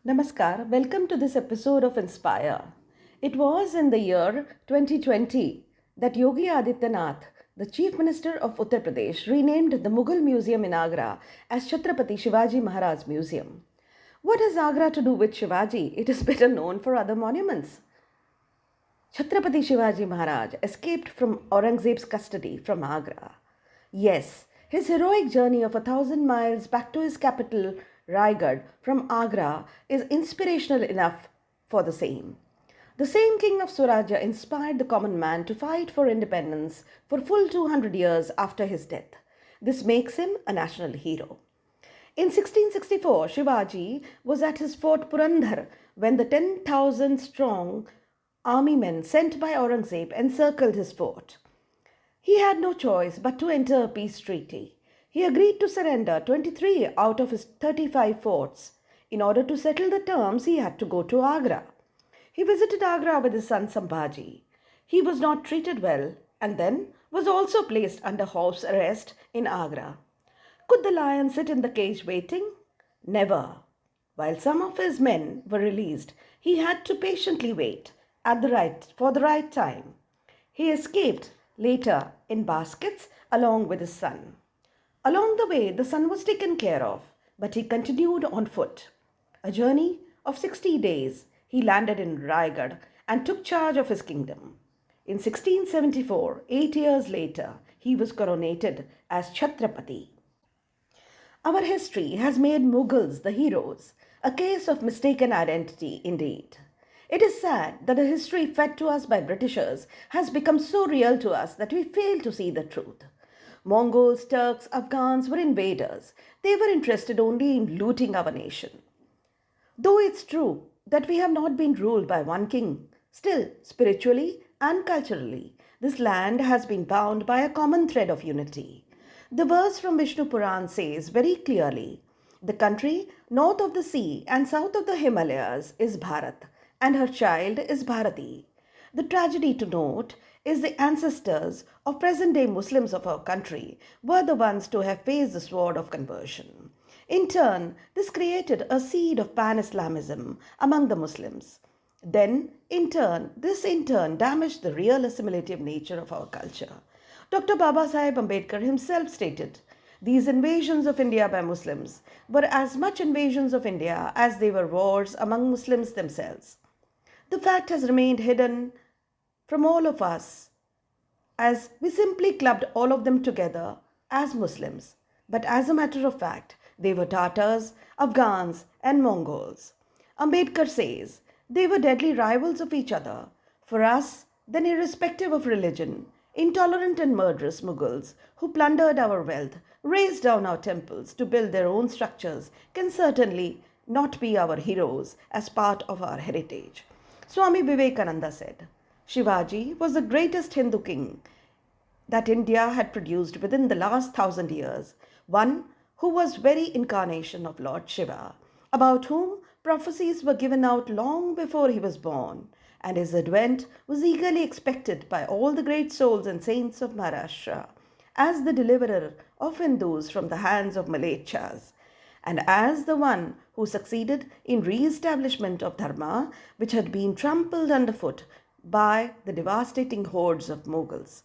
Namaskar, welcome to this episode of Inspire. It was in the year 2020 that Yogi Adityanath, the Chief Minister of Uttar Pradesh, renamed the Mughal Museum in Agra as Chhatrapati Shivaji Maharaj Museum. What has Agra to do with Shivaji? It is better known for other monuments. Chhatrapati Shivaji Maharaj escaped from Aurangzeb's custody from Agra. Yes, his heroic journey of 1,000 miles back to his capital, Raigad, from Agra is inspirational enough for the same. The same king of Swarajya inspired the common man to fight for independence for full 200 years after his death. This makes him a national hero. In 1664, Shivaji was at his fort Purandhar when the 10,000 strong army men sent by Aurangzeb encircled his fort. He had no choice but to enter a peace treaty. He agreed to surrender 23 out of his 35 forts. In order to settle the terms, he had to go to Agra. He visited Agra with his son Sambhaji. He was not treated well and then was also placed under house arrest in Agra. Could the lion sit in the cage waiting? Never. While some of his men were released, he had to patiently wait for the right time. He escaped later in baskets along with his son. Along the way, the son was taken care of, but he continued on foot. A journey of 60 days, he landed in Raigad and took charge of his kingdom. In 1674, 8 years later, he was coronated as Chhatrapati. Our history has made Mughals the heroes, a case of mistaken identity indeed. It is sad that the history fed to us by Britishers has become so real to us that we fail to see the truth. Mongols, Turks, Afghans were invaders. They were interested only in looting our nation. Though it's true that we have not been ruled by one king, still, spiritually and culturally, this land has been bound by a common thread of unity. The verse from Vishnu Puran says very clearly, the country north of the sea and south of the Himalayas is Bharat, and her child is Bharati. The tragedy to note is the ancestors of present-day Muslims of our country were the ones to have faced the sword of conversion. In turn, this created a seed of pan-Islamism among the Muslims. Then, this in turn damaged the real assimilative nature of our culture. Dr. Babasaheb Ambedkar himself stated, these invasions of India by Muslims were as much invasions of India as they were wars among Muslims themselves. The fact has remained hidden from all of us as we simply clubbed all of them together as Muslims. But as a matter of fact, they were Tatars, Afghans, and Mongols. Ambedkar says they were deadly rivals of each other. For us, then irrespective of religion, intolerant and murderous Mughals who plundered our wealth, razed down our temples to build their own structures can certainly not be our heroes as part of our heritage. Swami Vivekananda said, Shivaji was the greatest Hindu king that India had produced within the last 1,000 years, one who was very incarnation of Lord Shiva, about whom prophecies were given out long before he was born, and his advent was eagerly expected by all the great souls and saints of Maharashtra as the deliverer of Hindus from the hands of Malechas, and as the one who succeeded in re-establishment of Dharma, which had been trampled underfoot by the devastating hordes of Mughals.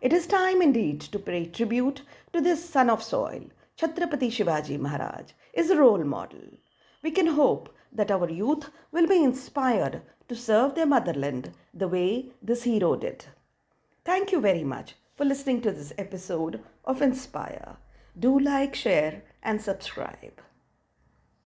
It is time indeed to pay tribute to this son of soil. Chhatrapati Shivaji Maharaj is a role model. We can hope that our youth will be inspired to serve their motherland the way this hero did. Thank you very much for listening to this episode of Inspire. Do like, share, and subscribe.